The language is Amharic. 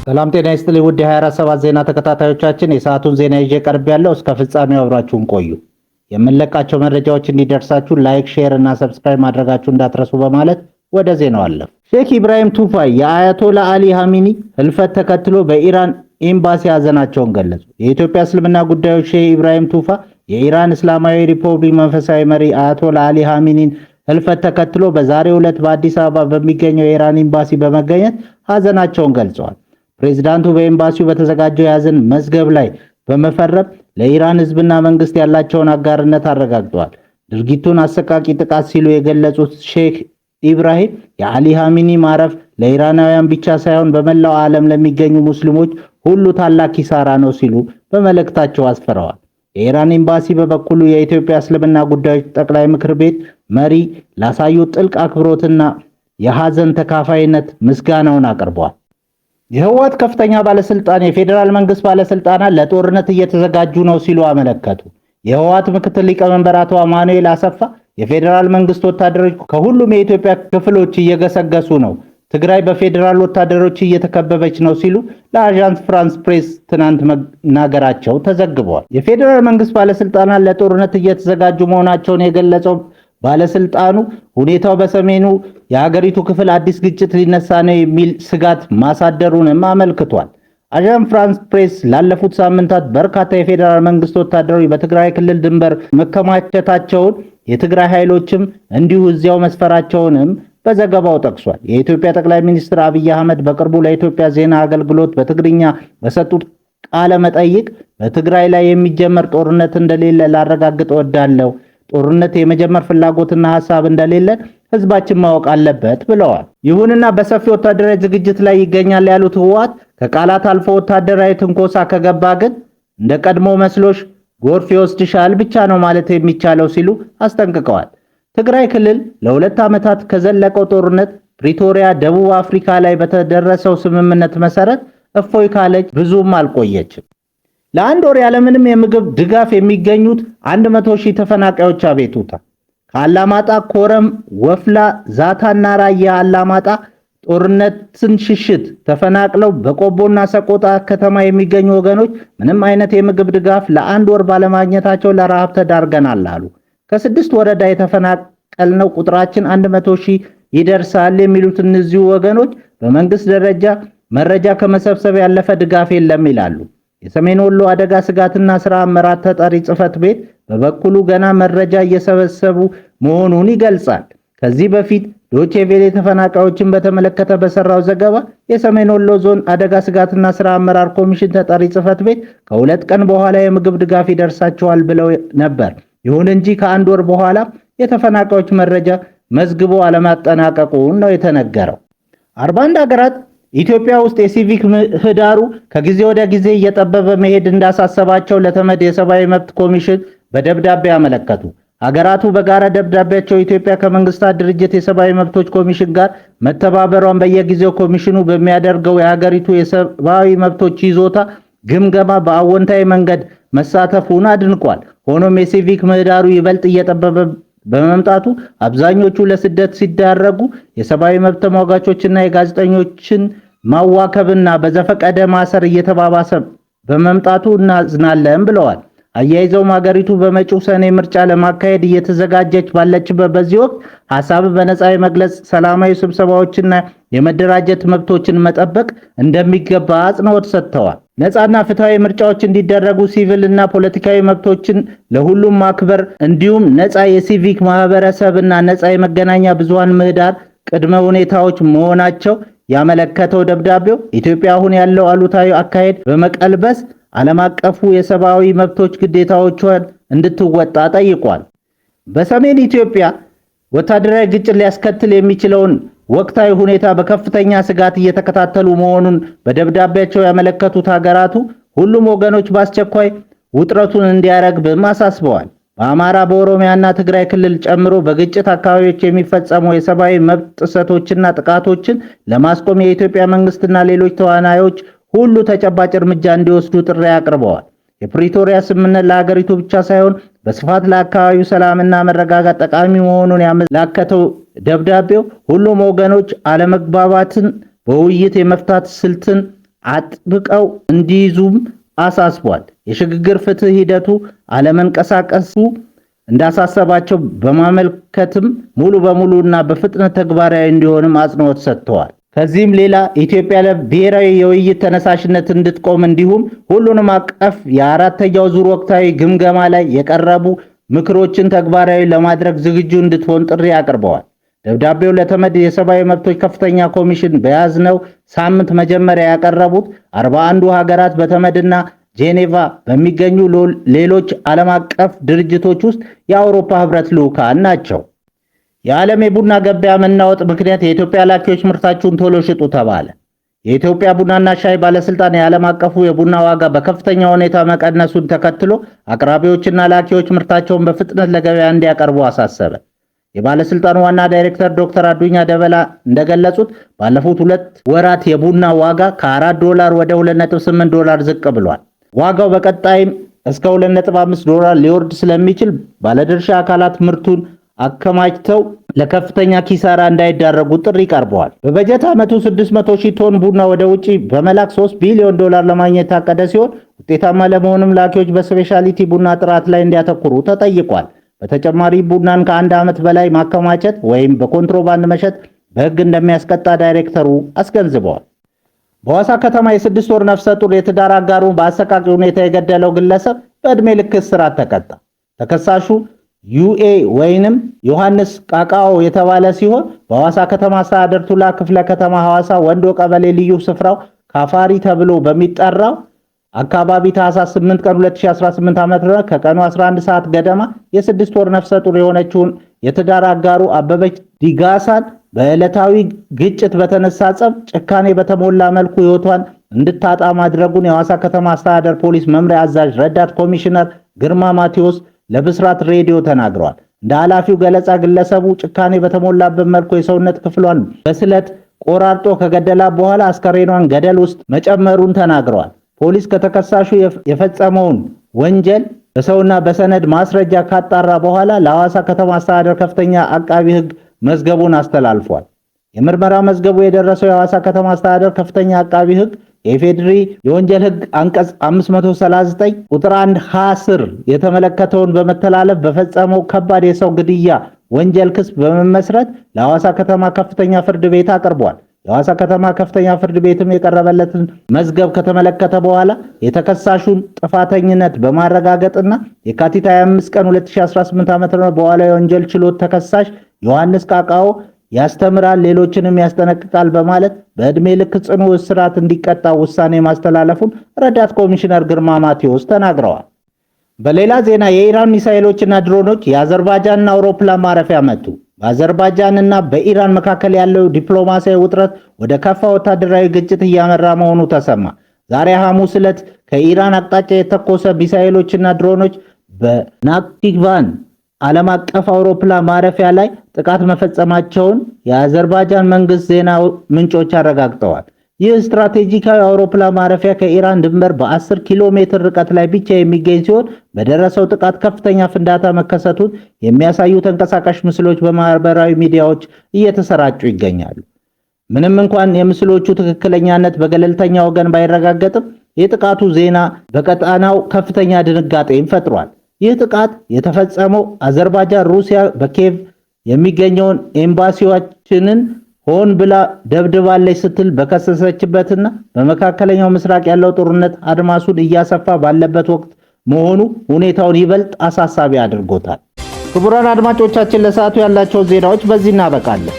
ሰላም ጤና ይስጥልኝ ውድ የ247 ዜና ተከታታዮቻችን፣ የሰዓቱን ዜና ይዤ ቀርቤያለሁ። እስከ ፍጻሜው አብራችሁን ቆዩ። የምንለቃቸው መረጃዎች እንዲደርሳችሁ ላይክ፣ ሼር እና ሰብስክራይብ ማድረጋችሁ እንዳትረሱ በማለት ወደ ዜናው አለፍ። ሼክ ኢብራሂም ቱፋይ የአያቶላ አሊ ኻሜኒ ህልፈት ተከትሎ በኢራን ኤምባሲ ሀዘናቸውን ገለጹ። የኢትዮጵያ እስልምና ጉዳዮች ሼክ ኢብራሂም ቱፋ የኢራን እስላማዊ ሪፐብሊክ መንፈሳዊ መሪ አያቶላ አሊ ኻሜኒን ህልፈት ተከትሎ በዛሬው ዕለት በአዲስ አበባ በሚገኘው የኢራን ኤምባሲ በመገኘት ሀዘናቸውን ገልጸዋል። ፕሬዝዳንቱ በኤምባሲው በተዘጋጀው የሀዘን መዝገብ ላይ በመፈረም ለኢራን ህዝብና መንግስት ያላቸውን አጋርነት አረጋግጠዋል። ድርጊቱን አሰቃቂ ጥቃት ሲሉ የገለጹት ሼክ ኢብራሂም የአሊ ኻሜኒ ማረፍ ለኢራናውያን ብቻ ሳይሆን በመላው ዓለም ለሚገኙ ሙስሊሞች ሁሉ ታላቅ ኪሳራ ነው ሲሉ በመልእክታቸው አስፈረዋል። የኢራን ኤምባሲ በበኩሉ የኢትዮጵያ እስልምና ጉዳዮች ጠቅላይ ምክር ቤት መሪ ላሳዩት ጥልቅ አክብሮትና የሀዘን ተካፋይነት ምስጋናውን አቅርበዋል። የህወሓት ከፍተኛ ባለስልጣን የፌዴራል መንግስት ባለስልጣናት ለጦርነት እየተዘጋጁ ነው ሲሉ አመለከቱ። የህወሓት ምክትል ሊቀመንበር አቶ አማኑኤል አሰፋ የፌዴራል መንግስት ወታደሮች ከሁሉም የኢትዮጵያ ክፍሎች እየገሰገሱ ነው፣ ትግራይ በፌዴራል ወታደሮች እየተከበበች ነው ሲሉ ለአዣንስ ፍራንስ ፕሬስ ትናንት መናገራቸው ተዘግቧል። የፌዴራል መንግስት ባለስልጣናት ለጦርነት እየተዘጋጁ መሆናቸውን የገለጸው ባለስልጣኑ ሁኔታው በሰሜኑ የሀገሪቱ ክፍል አዲስ ግጭት ሊነሳ ነው የሚል ስጋት ማሳደሩንም አመልክቷል። አዣንስ ፍራንስ ፕሬስ ላለፉት ሳምንታት በርካታ የፌዴራል መንግስት ወታደሮች በትግራይ ክልል ድንበር መከማቸታቸውን፣ የትግራይ ኃይሎችም እንዲሁ እዚያው መስፈራቸውንም በዘገባው ጠቅሷል። የኢትዮጵያ ጠቅላይ ሚኒስትር አብይ አህመድ በቅርቡ ለኢትዮጵያ ዜና አገልግሎት በትግርኛ በሰጡት ቃለ መጠይቅ በትግራይ ላይ የሚጀመር ጦርነት እንደሌለ ላረጋግጥ እወዳለሁ፣ ጦርነት የመጀመር ፍላጎትና ሐሳብ እንደሌለ ህዝባችን ማወቅ አለበት ብለዋል። ይሁንና በሰፊ ወታደራዊ ዝግጅት ላይ ይገኛል ያሉት ህወሓት ከቃላት አልፎ ወታደራዊ ትንኮሳ ከገባ ግን እንደ ቀድሞ መስሎሽ ጎርፍ ይወስድሻል ብቻ ነው ማለት የሚቻለው ሲሉ አስጠንቅቀዋል። ትግራይ ክልል ለ2 ዓመታት ከዘለቀው ጦርነት ፕሪቶሪያ ደቡብ አፍሪካ ላይ በተደረሰው ስምምነት መሰረት እፎይ ካለች ብዙም አልቆየችም። ለአንድ ወር ያለምንም የምግብ ድጋፍ የሚገኙት 100,000 ተፈናቃዮች አቤቱታ ከአላማጣ፣ ኮረም፣ ወፍላ፣ ዛታና ራያ አላማጣ ጦርነትን ሽሽት ተፈናቅለው በቆቦና ሰቆጣ ከተማ የሚገኙ ወገኖች ምንም አይነት የምግብ ድጋፍ ለአንድ ወር ባለማግኘታቸው ለረሃብ ተዳርገናል አሉ። ከ6 ወረዳ የተፈናቀልነው ቁጥራችን 100,000 ይደርሳል የሚሉት እነዚህ ወገኖች በመንግስት ደረጃ መረጃ ከመሰብሰብ ያለፈ ድጋፍ የለም ይላሉ። የሰሜን ወሎ አደጋ ስጋትና ስራ አመራር ተጠሪ ጽህፈት ቤት በበኩሉ ገና መረጃ እየሰበሰቡ መሆኑን ይገልጻል። ከዚህ በፊት ዶቼ ቬለ ተፈናቃዮችን በተመለከተ በሰራው ዘገባ የሰሜን ወሎ ዞን አደጋ ስጋትና ስራ አመራር ኮሚሽን ተጠሪ ጽህፈት ቤት ከ2 ቀን በኋላ የምግብ ድጋፍ ይደርሳቸዋል ብለው ነበር። ይሁን እንጂ ከ1 ወር በኋላ የተፈናቃዮች መረጃ መዝግቦ አለማጠናቀቁን ነው የተነገረው። 41 ሀገራት ኢትዮጵያ ውስጥ የሲቪክ ምህዳሩ ከጊዜ ወደ ጊዜ እየጠበበ መሄድ እንዳሳሰባቸው ለተመድ የሰብአዊ መብት ኮሚሽን በደብዳቤ አመለከቱ። ሀገራቱ በጋራ ደብዳቤያቸው ኢትዮጵያ ከመንግስታት ድርጅት የሰብአዊ መብቶች ኮሚሽን ጋር መተባበሯን በየጊዜው ኮሚሽኑ በሚያደርገው የሀገሪቱ የሰብአዊ መብቶች ይዞታ ግምገማ በአዎንታዊ መንገድ መሳተፉን አድንቋል። ሆኖም የሲቪክ ምህዳሩ ይበልጥ እየጠበበ በመምጣቱ አብዛኞቹ ለስደት ሲዳረጉ፣ የሰብአዊ መብት ተሟጋቾችና የጋዜጠኞችን ማዋከብና በዘፈቀደ ማሰር እየተባባሰ በመምጣቱ እናዝናለን ብለዋል። አያይዘውም ሀገሪቱ በመጪው ሰኔ ምርጫ ለማካሄድ እየተዘጋጀች ባለችበት በዚህ ወቅት ሐሳብ በነጻ የመግለጽ፣ ሰላማዊ ስብሰባዎችና የመደራጀት መብቶችን መጠበቅ እንደሚገባ አጽንኦት ሰጥተዋል። ነጻና ፍትሃዊ ምርጫዎች እንዲደረጉ፣ ሲቪልና ፖለቲካዊ መብቶችን ለሁሉም ማክበር እንዲሁም ነጻ የሲቪክ ማህበረሰብና ነጻ የመገናኛ ብዙሃን ምህዳር ቅድመ ሁኔታዎች መሆናቸው ያመለከተው ደብዳቤው ኢትዮጵያ አሁን ያለው አሉታዊ አካሄድ በመቀልበስ ዓለም አቀፉ የሰብአዊ መብቶች ግዴታዎቿን እንድትወጣ ጠይቋል። በሰሜን ኢትዮጵያ ወታደራዊ ግጭት ሊያስከትል የሚችለውን ወቅታዊ ሁኔታ በከፍተኛ ስጋት እየተከታተሉ መሆኑን በደብዳቤያቸው ያመለከቱት ሀገራቱ ሁሉም ወገኖች በአስቸኳይ ውጥረቱን እንዲያረግብም አሳስበዋል። በአማራ፣ በኦሮሚያና ትግራይ ክልል ጨምሮ በግጭት አካባቢዎች የሚፈጸሙ የሰብአዊ መብት ጥሰቶችና ጥቃቶችን ለማስቆም የኢትዮጵያ መንግስትና ሌሎች ተዋናዮች ሁሉ ተጨባጭ እርምጃ እንዲወስዱ ጥሪ አቅርበዋል። የፕሪቶሪያ ስምምነት ለሀገሪቱ ብቻ ሳይሆን በስፋት ለአካባቢው ሰላምና መረጋጋት ጠቃሚ መሆኑን ያመለከተው ደብዳቤው ሁሉም ወገኖች አለመግባባትን በውይይት የመፍታት ስልትን አጥብቀው እንዲይዙም አሳስቧል። የሽግግር ፍትህ ሂደቱ አለመንቀሳቀሱ እንዳሳሰባቸው በማመልከትም ሙሉ በሙሉና በፍጥነት ተግባራዊ እንዲሆንም አጽንኦት ሰጥተዋል። ከዚህም ሌላ ኢትዮጵያ ለብሔራዊ የውይይት ተነሳሽነት እንድትቆም እንዲሁም ሁሉንም አቀፍ የአራተኛው ዙር ወቅታዊ ግምገማ ላይ የቀረቡ ምክሮችን ተግባራዊ ለማድረግ ዝግጁ እንድትሆን ጥሪ አቅርበዋል። ደብዳቤው ለተመድ የሰብአዊ መብቶች ከፍተኛ ኮሚሽን በያዝነው ሳምንት መጀመሪያ ያቀረቡት 41ዱ ሀገራት በተመድና ጄኔቫ በሚገኙ ሌሎች ዓለም አቀፍ ድርጅቶች ውስጥ የአውሮፓ ህብረት ልዑካን ናቸው። የዓለም የቡና ገበያ መናወጥ ምክንያት የኢትዮጵያ ላኪዎች ምርታችሁን ቶሎ ሽጡ ተባለ። የኢትዮጵያ ቡናና ሻይ ባለስልጣን የዓለም አቀፉ የቡና ዋጋ በከፍተኛ ሁኔታ መቀነሱን ተከትሎ አቅራቢዎችና ላኪዎች ምርታቸውን በፍጥነት ለገበያ እንዲያቀርቡ አሳሰበ። የባለስልጣኑ ዋና ዳይሬክተር ዶክተር አዱኛ ደበላ እንደገለጹት ባለፉት 2 ወራት የቡና ዋጋ ከ$4 ወደ $2.8 ዝቅ ብሏል። ዋጋው በቀጣይም እስከ $2.5 ሊወርድ ስለሚችል ባለድርሻ አካላት ምርቱን አከማችተው ለከፍተኛ ኪሳራ እንዳይዳረጉ ጥሪ ቀርበዋል። በበጀት ዓመቱ 600,000 ቶን ቡና ወደ ውጪ በመላክ $3 ቢሊዮን ለማግኘት ታቀደ ሲሆን ውጤታማ ለመሆኑም ላኪዎች በስፔሻሊቲ ቡና ጥራት ላይ እንዲያተኩሩ ተጠይቋል። በተጨማሪ ቡናን ከ1 ዓመት በላይ ማከማቸት ወይም በኮንትሮባንድ መሸጥ በሕግ እንደሚያስቀጣ ዳይሬክተሩ አስገንዝበዋል። በሐዋሳ ከተማ የ6 ወር ነፍሰ ጡር የትዳር አጋሩን በአሰቃቂ ሁኔታ የገደለው ግለሰብ በዕድሜ ልክ እስራት ተቀጣ። ተከሳሹ ዩኤ ወይንም ዮሐንስ ቃቃው የተባለ ሲሆን በሐዋሳ ከተማ አስተዳደር ቱላ ክፍለ ከተማ ሐዋሳ ወንዶ ቀበሌ ልዩ ስፍራው ካፋሪ ተብሎ በሚጠራው አካባቢ ታህሳስ 8 ቀን 2018 ዓ.ም ከቀኑ 11 ሰዓት ገደማ የ6 ወር ነፍሰ ጡር የሆነችውን የትዳር አጋሩ አበበች ዲጋሳን በዕለታዊ ግጭት በተነሳ ጸብ ጭካኔ በተሞላ መልኩ ሕይወቷን እንድታጣ ማድረጉን የሐዋሳ ከተማ አስተዳደር ፖሊስ መምሪያ አዛዥ ረዳት ኮሚሽነር ግርማ ማቴዎስ ለብስራት ሬዲዮ ተናግረዋል። እንደ ኃላፊው ገለጻ ግለሰቡ ጭካኔ በተሞላበት መልኩ የሰውነት ክፍሏን በስለት ቆራርጦ ከገደላት በኋላ አስከሬኗን ገደል ውስጥ መጨመሩን ተናግረዋል። ፖሊስ ከተከሳሹ የፈጸመውን ወንጀል በሰውና በሰነድ ማስረጃ ካጣራ በኋላ ለሐዋሳ ከተማ አስተዳደር ከፍተኛ አቃቢ ሕግ መዝገቡን አስተላልፏል። የምርመራ መዝገቡ የደረሰው የሐዋሳ ከተማ አስተዳደር ከፍተኛ አቃቢ ሕግ የኢፌድሪ የወንጀል ሕግ አንቀጽ 539 ቁጥር 1 ሀ ስር የተመለከተውን በመተላለፍ በፈጸመው ከባድ የሰው ግድያ ወንጀል ክስ በመመስረት ለሐዋሳ ከተማ ከፍተኛ ፍርድ ቤት አቅርቧል። የሐዋሳ ከተማ ከፍተኛ ፍርድ ቤትም የቀረበለትን መዝገብ ከተመለከተ በኋላ የተከሳሹን ጥፋተኝነት በማረጋገጥና የካቲት 25 ቀን 2018 ዓ.ም በኋላ የወንጀል ችሎት ተከሳሽ ዮሐንስ ቃቃው ያስተምራል፣ ሌሎችንም ያስጠነቅቃል በማለት በዕድሜ ልክ ጽኑ እስራት እንዲቀጣ ውሳኔ ማስተላለፉን ረዳት ኮሚሽነር ግርማ ማቴዎስ ተናግረዋል። በሌላ ዜና የኢራን ሚሳኤሎችና ድሮኖች የአዘርባይጃን አውሮፕላን ማረፊያ መቱ። በአዘርባይጃንና በኢራን መካከል ያለው ዲፕሎማሲያዊ ውጥረት ወደ ከፋ ወታደራዊ ግጭት እያመራ መሆኑ ተሰማ። ዛሬ ሐሙስ ዕለት ከኢራን አቅጣጫ የተኮሰ ሚሳኤሎችና ድሮኖች በናክቲቫን ዓለም አቀፍ አውሮፕላን ማረፊያ ላይ ጥቃት መፈጸማቸውን የአዘርባይጃን መንግስት ዜና ምንጮች አረጋግጠዋል። ይህ ስትራቴጂካዊ አውሮፕላን ማረፊያ ከኢራን ድንበር በ10 ኪሎ ሜትር ርቀት ላይ ብቻ የሚገኝ ሲሆን በደረሰው ጥቃት ከፍተኛ ፍንዳታ መከሰቱን የሚያሳዩ ተንቀሳቃሽ ምስሎች በማህበራዊ ሚዲያዎች እየተሰራጩ ይገኛሉ። ምንም እንኳን የምስሎቹ ትክክለኛነት በገለልተኛ ወገን ባይረጋገጥም የጥቃቱ ዜና በቀጣናው ከፍተኛ ድንጋጤን ፈጥሯል። ይህ ጥቃት የተፈጸመው አዘርባይጃን ሩሲያ በኪየቭ የሚገኘውን ኤምባሲያችንን ሆን ብላ ደብድባለች ስትል በከሰሰችበትና በመካከለኛው ምስራቅ ያለው ጦርነት አድማሱን እያሰፋ ባለበት ወቅት መሆኑ ሁኔታውን ይበልጥ አሳሳቢ አድርጎታል። ክቡራን አድማጮቻችን ለሰዓቱ ያላቸው ዜናዎች በዚህ እናበቃለን።